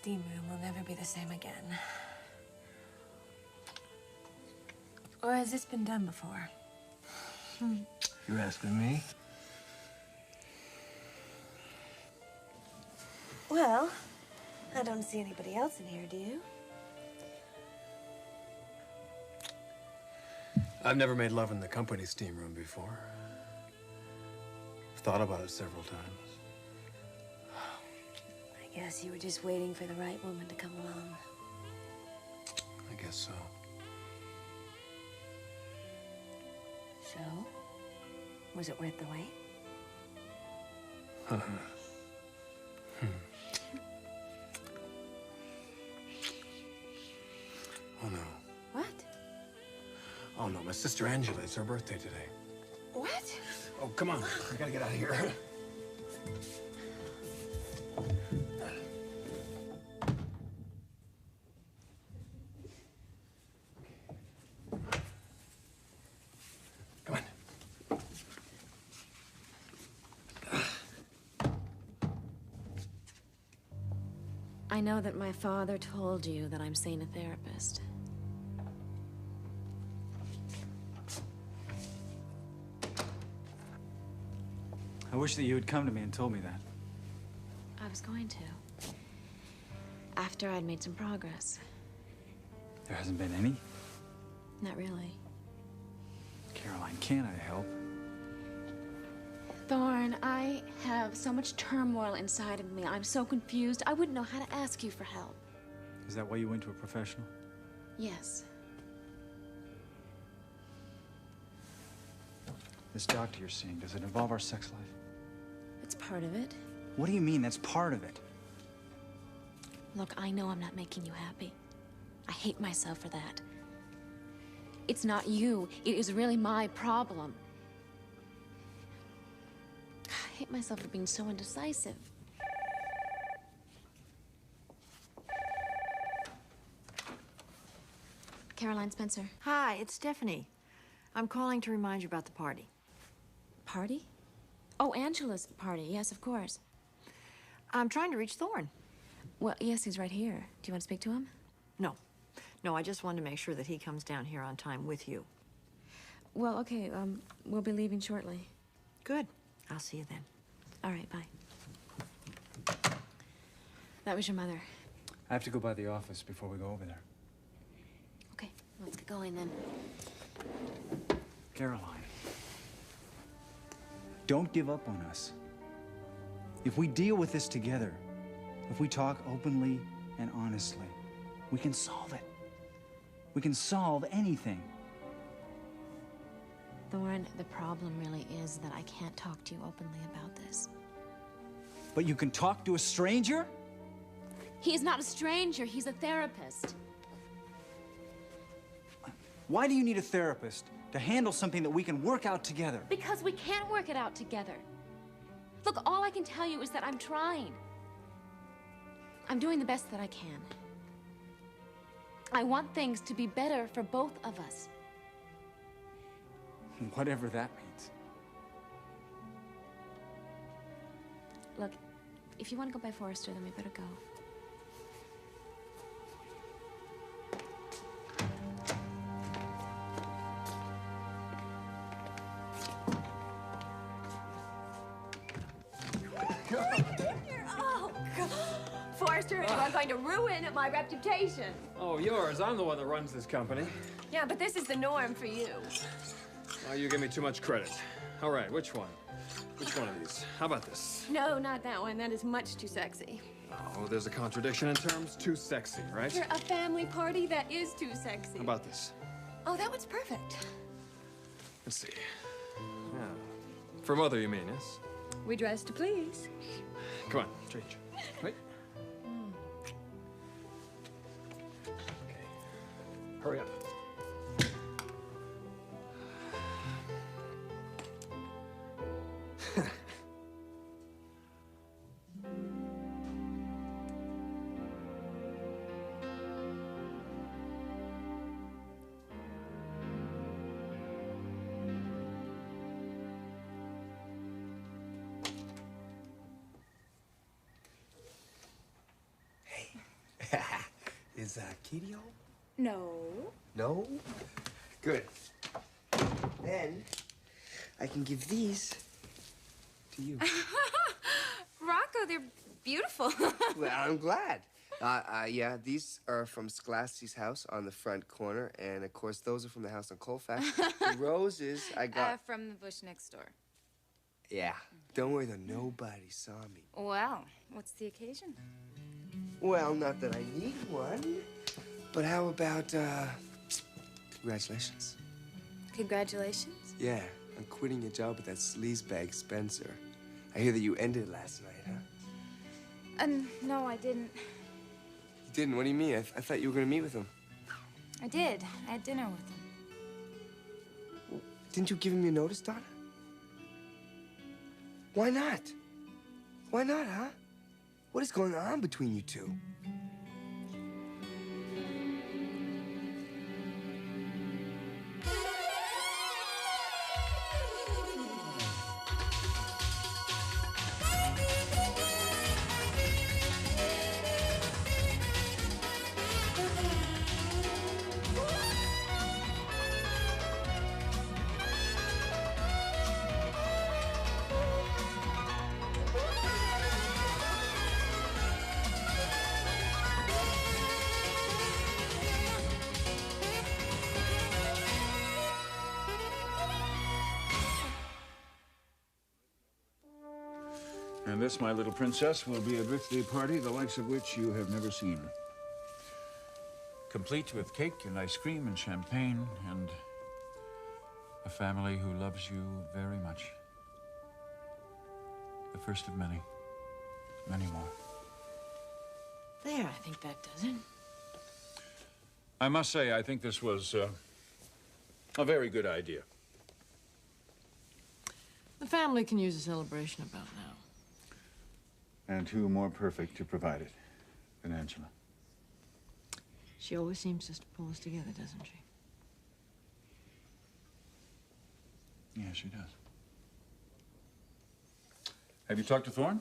steam room will never be the same again. Or has this been done before? You're asking me? Well, I don't see anybody else in here, do you? I've never made love in the company steam room before. I've thought about it several times. I guess you were just waiting for the right woman to come along. I guess so. So, was it worth the wait? Oh, no. What? Oh, no, my sister Angela, it's her birthday today. What? Oh, come on. I gotta get out of here. Come on. I know that my father told you that I'm seeing a therapist. I wish that you had come to me and told me that. I was going to. After I'd made some progress. There hasn't been any? Not really. Caroline, can't I help? Thorne, I have so much turmoil inside of me. I'm so confused. I wouldn't know how to ask you for help. Is that why you went to a professional? Yes. This doctor you're seeing, does it involve our sex life? It's part of it. What do you mean that's part of it? Look, I know I'm not making you happy. I hate myself for that. It's not you. It is really my problem. I hate myself for being so indecisive. Caroline Spencer. Hi, it's Stephanie. I'm calling to remind you about the party. Party? Oh, Angela's party. Yes, of course. I'm trying to reach Thorne. Well, yes, he's right here. Do you want to speak to him? No. No, I just wanted to make sure that he comes down here on time with you. Well, okay, we'll be leaving shortly. Good. I'll see you then. All right, bye. That was your mother. I have to go by the office before we go over there. Okay, let's get going then. Caroline, don't give up on us. If we deal with this together, if we talk openly and honestly, we can solve it. We can solve anything. Thorne, the problem really is that I can't talk to you openly about this. But you can talk to a stranger? He is not a stranger, he's a therapist. Why do you need a therapist to handle something that we can work out together? Because we can't work it out together. Look, all I can tell you is that I'm trying. I'm doing the best that I can. I want things to be better for both of us. Whatever that means. Look, if you want to go by Forrester, then we better go. Oh, God. Forrester, you are going to ruin my reputation. Oh, yours. I'm the one that runs this company. Yeah, but this is the norm for you. Oh, you give me too much credit. All right, which one? Which one of these? How about this? No, not that one. That is much too sexy. Oh, there's a contradiction in terms. Too sexy, right? For a family party, that is too sexy. How about this? Oh, that one's perfect. Let's see. Yeah. For mother, you mean, yes? We dress to please. Come on, change. Wait. Okay. Hurry up. was Kedio? No. No? Good. Then I can give these to you. Rocco, they're beautiful. Well, I'm glad. Yeah, these are from Sclasty's house on the front corner, and of course, those are from the house on Colfax. The roses I got. From the bush next door. Yeah. Don't worry though, nobody saw me. Well, what's the occasion? Well, not that I need one, but how about, congratulations. Congratulations. Yeah, I'm quitting your job with that sleazebag Spencer. I hear that you ended last night, huh? No, I didn't. You didn't? What do you mean? I thought you were gonna meet with him. I did. I had dinner with him. Well, didn't you give him your notice, Donna? Why not? Why not, huh? What is going on between you two? And this, my little princess, will be a birthday party the likes of which you have never seen. Complete with cake and ice cream and champagne and a family who loves you very much. The first of many, many more. There, I think that does it. I must say, I think this was a very good idea. The family can use a celebration about now. And who more perfect to provide it than Angela? She always seems just to pull us together, doesn't she? Yeah, she does. Have you talked to Thorne?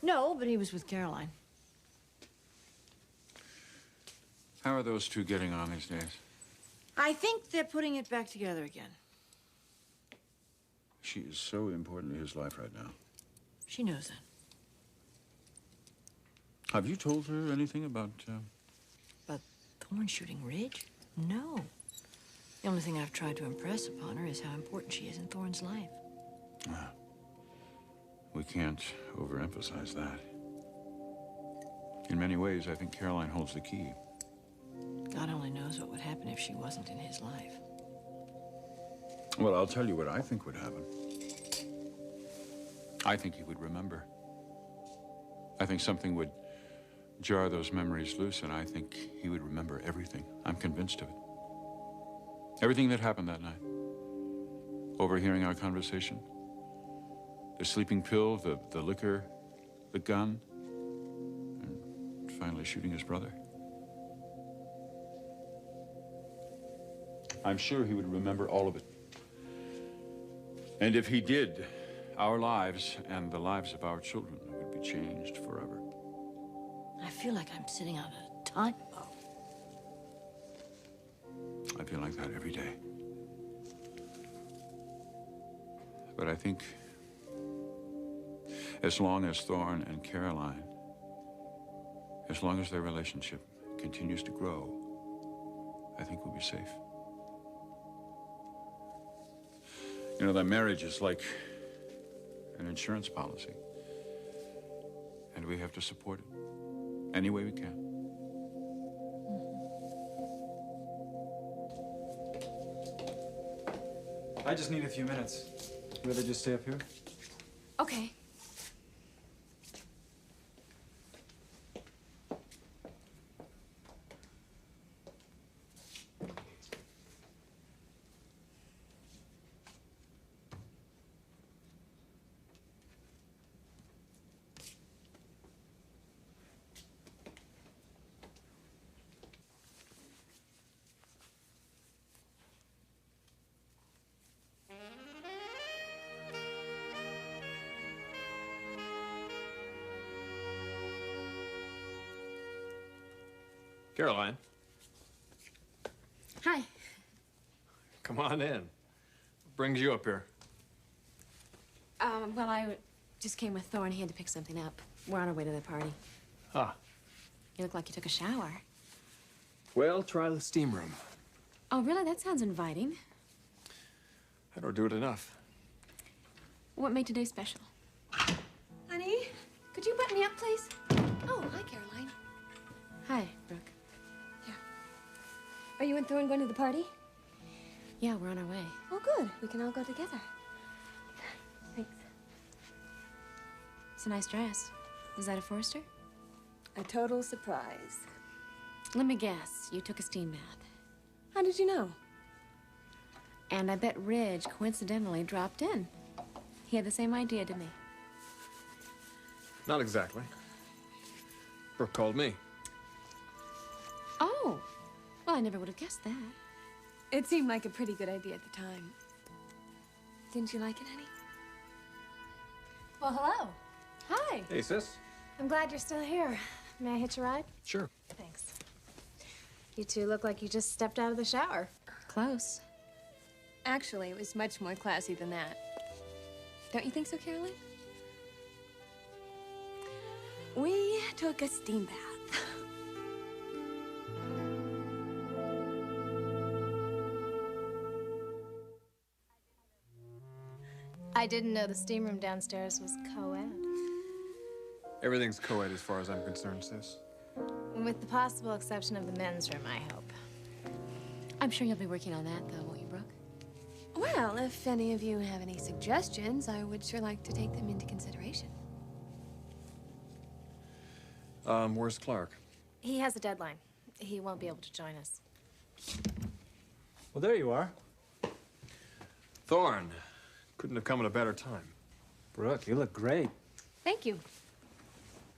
No, but he was with Caroline. How are those two getting on these days? I think they're putting it back together again. She is so important to his life right now. She knows that. Have you told her anything about, But Thorne shooting Ridge? No. The only thing I've tried to impress upon her is how important she is in Thorne's life. We can't overemphasize that. In many ways, I think Caroline holds the key. God only knows what would happen if she wasn't in his life. Well, I'll tell you what I think would happen. I think he would remember. I think something would jar those memories loose, and I think he would remember everything. I'm convinced of it. Everything that happened that night. Overhearing our conversation. The sleeping pill, the liquor, the gun, and finally shooting his brother. I'm sure he would remember all of it. And if he did, our lives and the lives of our children would be changed forever. I feel like I'm sitting on a time bomb. I feel like that every day. But I think as long as Thorne and Caroline, as long as their relationship continues to grow, I think we'll be safe. You know, that marriage is like an insurance policy. And we have to support it any way we can. I just need a few minutes. Rather just stay up here? Okay. Caroline, Come on in. What brings you up here? Well, I just came with Thorne. He had to pick something up. We're on our way to the party. Ah. You look like you took a shower. Well, try the steam room. Oh, really? That sounds inviting. I don't do it enough. What made today special? Honey, could you button me up, please? Oh, hi, Caroline. Hi, Brooke. Are you and Thorne going to the party? Yeah, we're on our way. Oh, good. We can all go together. Thanks. It's a nice dress. Is that a Forrester? A total surprise. Let me guess. You took a steam bath. How did you know? And I bet Ridge coincidentally dropped in. He had the same idea to me. Not exactly. Brooke called me. Oh. Well, I never would have guessed that. It seemed like a pretty good idea at the time. Didn't you like it, honey? Well, hello. Hi. Hey, sis. I'm glad you're still here. May I hitch a ride? Sure. Thanks. You two look like you just stepped out of the shower. Close. Actually, it was much more classy than that. Don't you think so, Caroline? We took a steam bath. I didn't know the steam room downstairs was co-ed. Everything's co-ed as far as I'm concerned, sis. With the possible exception of the men's room, I hope. I'm sure you'll be working on that, though, won't you, Brooke? Well, if any of you have any suggestions, I would sure like to take them into consideration. Where's Clark? He has a deadline. He won't be able to join us. Well, there you are. Thorne. Couldn't have come at a better time. Brooke, you look great. Thank you.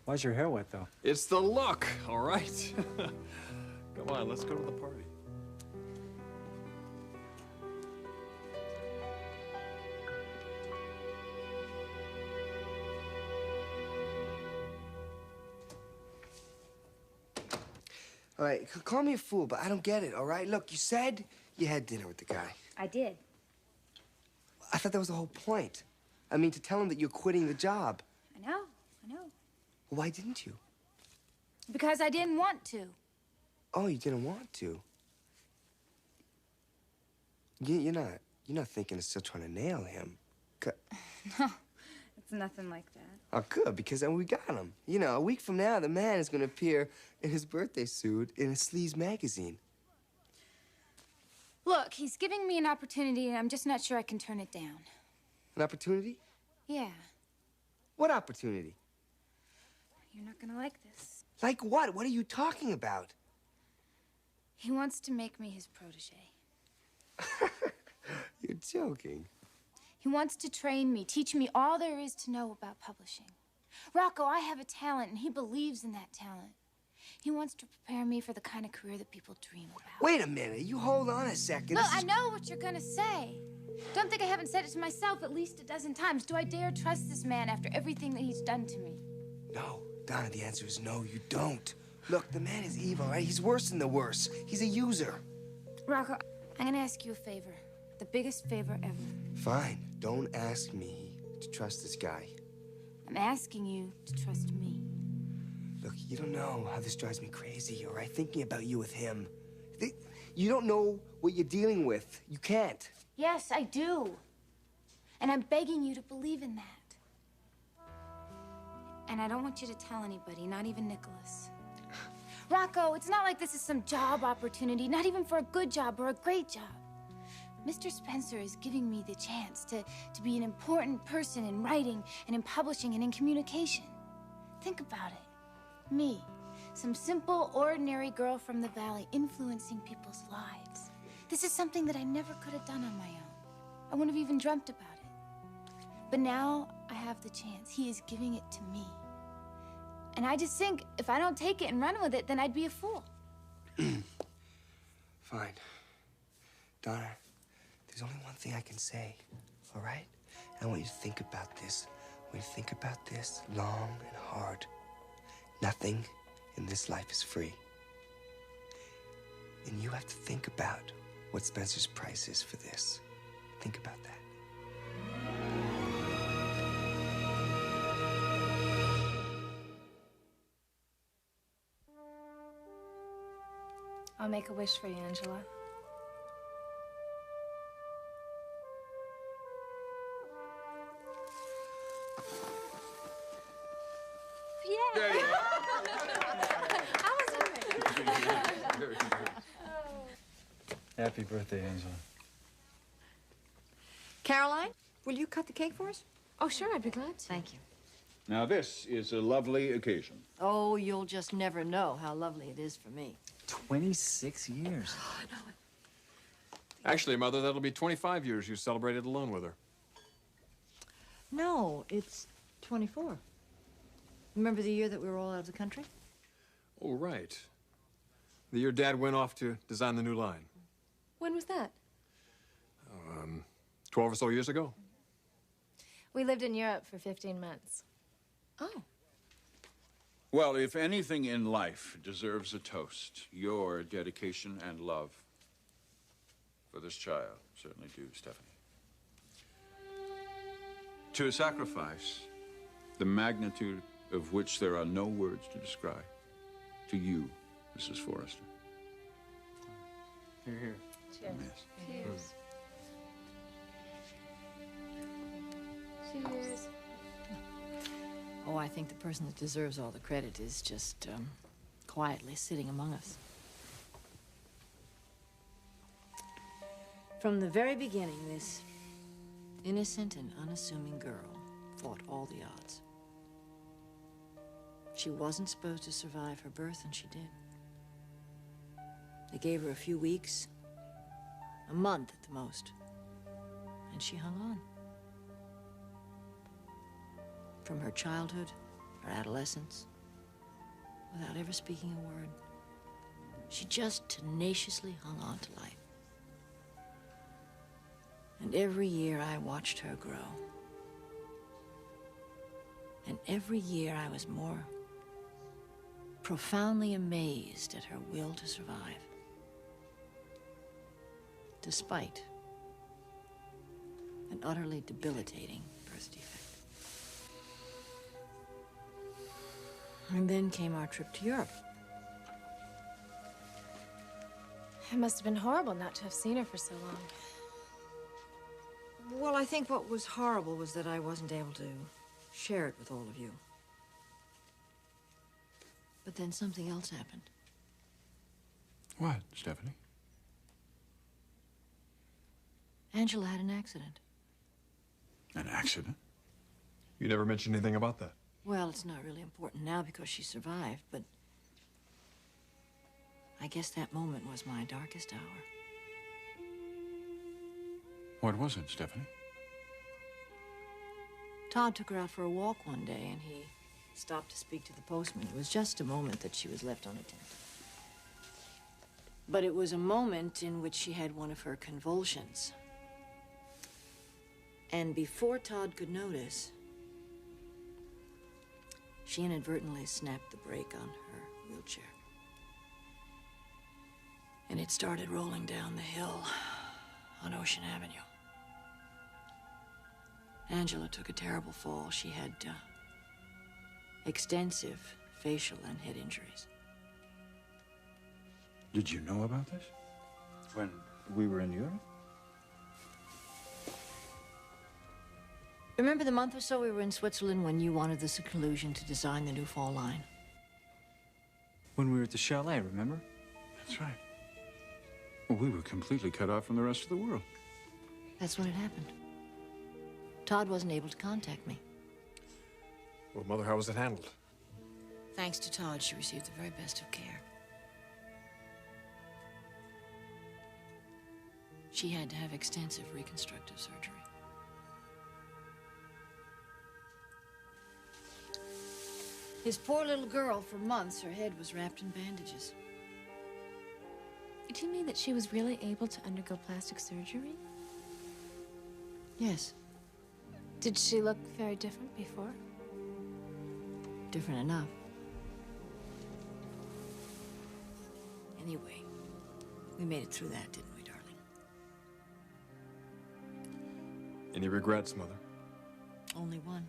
Why's your hair wet, though? It's the look, all right? Come on, let's go to the party. All right, call me a fool, but I don't get it, all right? Look, you said you had dinner with the guy. I did. I thought that was the whole point. I mean, to tell him that you're quitting the job. I know. Why didn't you? Because I didn't want to. Oh, you didn't want to. You're not thinking of still trying to nail him. No, it's nothing like that. Oh, good, because then we got him. You know, a week from now, the man is going to appear in his birthday suit in a sleaze magazine. Look, he's giving me an opportunity, and I'm just not sure I can turn it down. An opportunity? Yeah, What opportunity? you're not gonna like this. Like what? What are you talking about? He wants to make me his protege. You're joking. He wants to train me, teach me all there is to know about publishing. Rocco, I have a talent, and he believes in that talent. He wants to prepare me for the kind of career that people dream about. Wait a minute. You hold on a second. Look, This is- I know what you're gonna say. Don't think I haven't said it to myself at least a dozen times. Do I dare trust this man after everything that he's done to me? No, Donna, the answer is no, you don't. Look, the man is evil, right? He's worse than the worst. He's a user. Rocco, I'm gonna ask you a favor. The biggest favor ever. Fine. Don't ask me to trust this guy. I'm asking you to trust me. Look, you don't know how this drives me crazy, all right? Thinking about you with him. You don't know what you're dealing with. You can't. Yes, I do. And I'm begging you to believe in that. And I don't want you to tell anybody, not even Nicholas. Rocco, it's not like this is some job opportunity, not even for a good job or a great job. Mr. Spencer is giving me the chance to be an important person in writing and in publishing and in communication. Think about it. Me, some simple, ordinary girl from the valley influencing people's lives. This is something that I never could have done on my own. I wouldn't have even dreamt about it. But now I have the chance. He is giving it to me. And I just think if I don't take it and run with it, then I'd be a fool. Fine. Donna, there's only one thing I can say, all right? I want you to think about this. I want you to think about this long and hard. Nothing in this life is free. And you have to think about what Spencer's price is for this. Think about that. I'll make a wish for you, Angela. There you Happy birthday, Angela. Caroline, will you cut the cake for us? Oh, sure, I'd be glad to. Thank you. Now, this is a lovely occasion. Oh, you'll just never know how lovely it is for me. 26 years. Actually, Mother, that'll be 25 years you celebrated alone with her. No, it's 24. Remember the year that we were all out of the country? Oh, right. The year Dad went off to design the new line. When was that? 12 or so years ago. We lived in Europe for 15 months. Oh. Well, if anything in life deserves a toast, your dedication and love for this child certainly do, Stephanie. To a sacrifice, the magnitude of which there are no words to describe. To you, Mrs. Forrester. Here, here. Cheers. Yes. Cheers. Cheers. Oh, I think the person that deserves all the credit is just quietly sitting among us. From the very beginning, this innocent and unassuming girl fought all the odds. She wasn't supposed to survive her birth, and she did. They gave her a few weeks, a month at the most, and she hung on. From her childhood, her adolescence, without ever speaking a word, she just tenaciously hung on to life. And every year I watched her grow. And every year I was more profoundly amazed at her will to survive, despite an utterly debilitating birth defect. And then came our trip to Europe. It must have been horrible not to have seen her for so long. Well, I think what was horrible was that I wasn't able to share it with all of you. But then something else happened. What, Stephanie? Angela had an accident. An accident? You never mentioned anything about that. Well, it's not really important now because she survived, but I guess that moment was my darkest hour. What was it, Stephanie? Todd took her out for a walk one day, and he stopped to speak to the postman. It was just a moment that she was left unattended. But it was a moment in which she had one of her convulsions. And before Todd could notice, she inadvertently snapped the brake on her wheelchair. And it started rolling down the hill on Ocean Avenue. Angela took a terrible fall. She had extensive facial and head injuries. Did you know about this when we were in Europe? Remember the month or so we were in Switzerland when you wanted the seclusion to design the new fall line? When we were at the chalet, remember? That's right. Well, we were completely cut off from the rest of the world. That's when it happened. Todd wasn't able to contact me. Well, Mother, how was it handled? Thanks to Todd, she received the very best of care. She had to have extensive reconstructive surgery. His poor little girl, for months, her head was wrapped in bandages. Do you mean that she was really able to undergo plastic surgery? Yes, Did she look very different before? different enough. Anyway, we made it through that, didn't we, darling? Any regrets, Mother? Only one.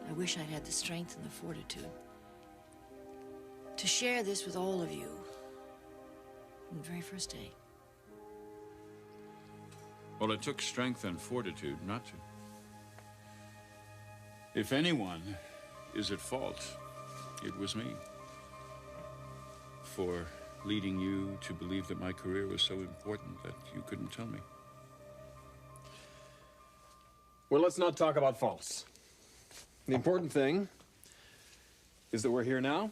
I wish I'd had the strength and the fortitude to share this with all of you from the very first day. Well, it took strength and fortitude not to. If anyone is at fault, it was me. For leading you to believe that my career was so important that you couldn't tell me. Well, let's not talk about faults. The important thing is that we're here now,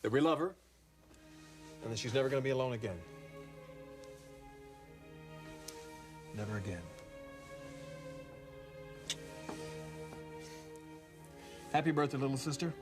that we love her, and that she's never going to be alone again. Never again. Happy birthday, little sister.